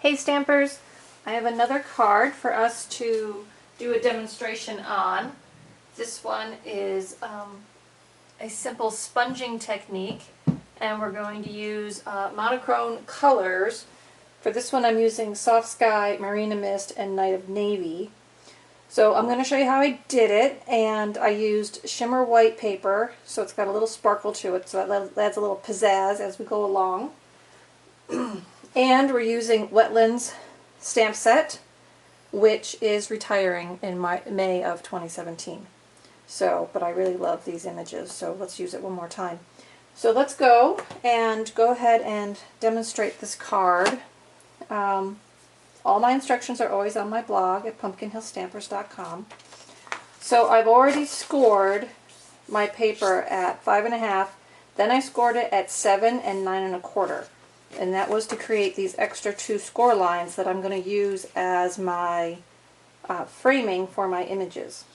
Hey Stampers, I have another card for us to do a demonstration on. This one is a simple sponging technique, and we're going to use monochrome colors. For this one I'm using Soft Sky, Marina Mist, and Night of Navy. So I'm going to show you how I did it, and I used shimmer white paper, so it's got a little sparkle to it, so it adds a little pizzazz as we go along. And we're using Wetlands stamp set, which is retiring in May of 2017. So, but I really love these images, so let's use it one more time. So let's go ahead and demonstrate this card. All my instructions are always on my blog at pumpkinhillstampers.com. So I've already scored my paper at 5.5, then I scored it at 7 and 9 1/4. And that was to create these extra 2 score lines that I'm going to use as my framing for my images.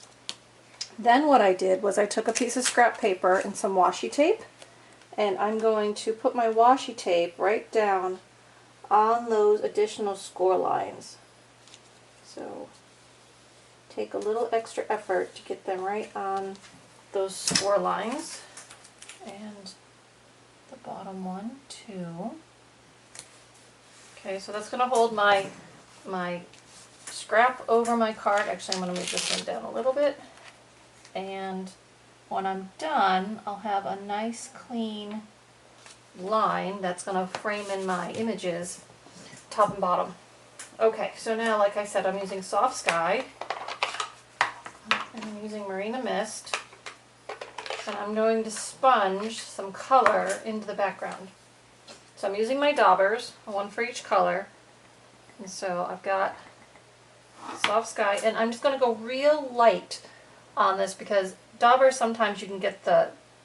Then what I did was I took a piece of scrap paper and some washi tape, and I'm going to put my washi tape right down on those additional score lines. So take a little extra effort to get them right on those score lines. And the bottom one, too. Okay, so that's going to hold my scrap over my card. Actually, I'm going to move this one down a little bit. And when I'm done, I'll have a nice clean line that's going to frame in my images, top and bottom. Okay, so now, like I said, I'm using Soft Sky, and I'm using Marina Mist, and I'm going to sponge some color into the background. So I'm using my daubers, one for each color, and so I've got Soft Sky, and I'm just going to go real light on this because daubers sometimes you can get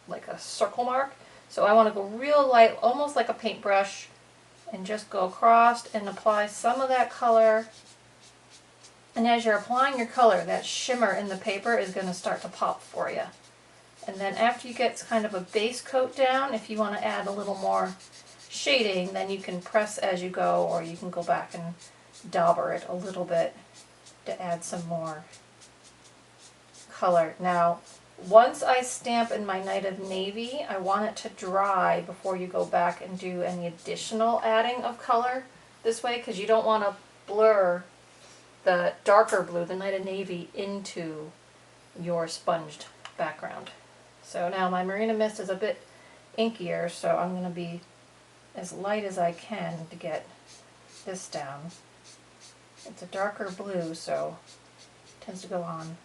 like a circle mark, so I want to go real light, almost like a paintbrush, and just go across and apply some of that color. And as you're applying your color, that shimmer in the paper is going to start to pop for you. And then after you get kind of a base coat down, if you want to add a little more shading, then you can press as you go, or you can go back and dauber it a little bit to add some more color. Now, once I stamp in my Night of Navy, I want it to dry before you go back and do any additional adding of color this way, because you don't want to blur the darker blue, the Night of Navy, into your sponged background. So now my Marina Mist is a bit inkier, so I'm going to be as light as I can to get this down. It's a darker blue, so it tends to go on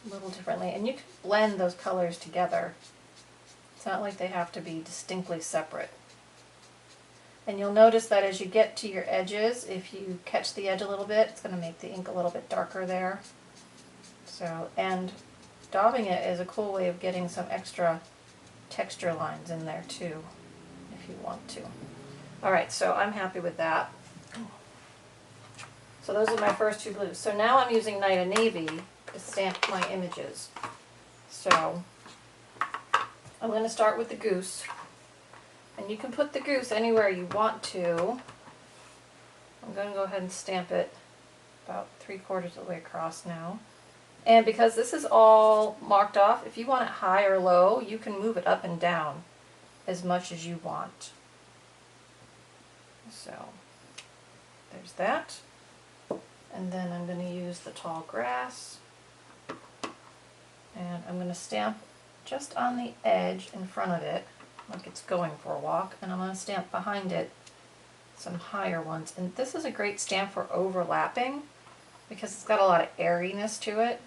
a little differently. And you can blend those colors together. It's not like they have to be distinctly separate. And you'll notice that as you get to your edges, if you catch the edge a little bit, it's going to make the ink a little bit darker there. So, and daubing it is a cool way of getting some extra texture lines in there too, if you want to. Alright, so I'm happy with that. So those are my first 2 blues. So now I'm using Night of Navy to stamp my images. So I'm going to start with the goose. And you can put the goose anywhere you want to. I'm going to go ahead and stamp it about 3/4 of the way across now. And because this is all marked off, if you want it high or low, you can move it up and down as much as you want. So there's that. And then I'm going to use the tall grass. And I'm going to stamp just on the edge in front of it, like it's going for a walk. And I'm going to stamp behind it some higher ones. And this is a great stamp for overlapping because it's got a lot of airiness to it.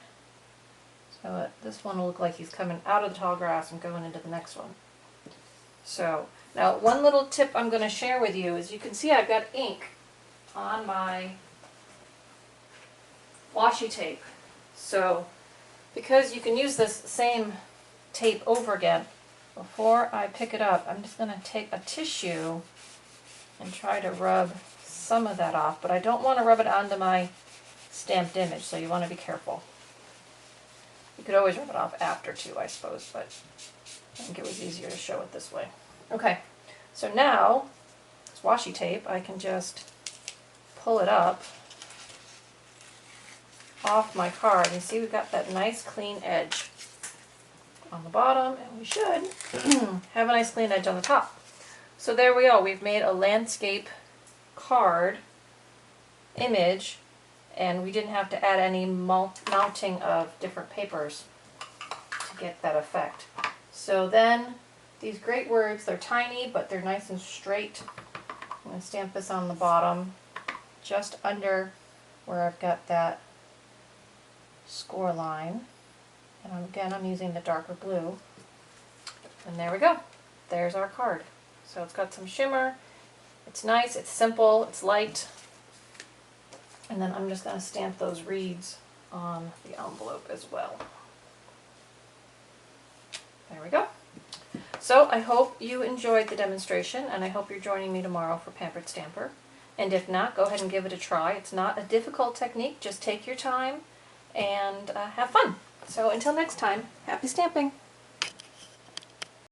So this one will look like he's coming out of the tall grass and going into the next one. So now one little tip I'm going to share with you is you can see I've got ink on my washi tape. So because you can use this same tape over again, before I pick it up, I'm just going to take a tissue and try to rub some of that off, but I don't want to rub it onto my stamped image, so you want to be careful. You could always rub it off after too, I suppose, but I think it was easier to show it this way. Okay, so now washi tape, I can just pull it up off my card. You see we've got that nice clean edge on the bottom, and we should have a nice clean edge on the top. So there we go. We've made a landscape card image, and we didn't have to add any mounting of different papers to get that effect. So then these great words, they're tiny but they're nice and straight. I'm going to stamp this on the bottom just under where I've got that score line. And again, I'm using the darker blue. And there we go. There's our card. So it's got some shimmer. It's nice, it's simple, it's light. And then I'm just going to stamp those reeds on the envelope as well. There we go. So I hope you enjoyed the demonstration, and I hope you're joining me tomorrow for Pampered Stamper. And if not, go ahead and give it a try. It's not a difficult technique, just take your time and have fun. So until next time, happy stamping!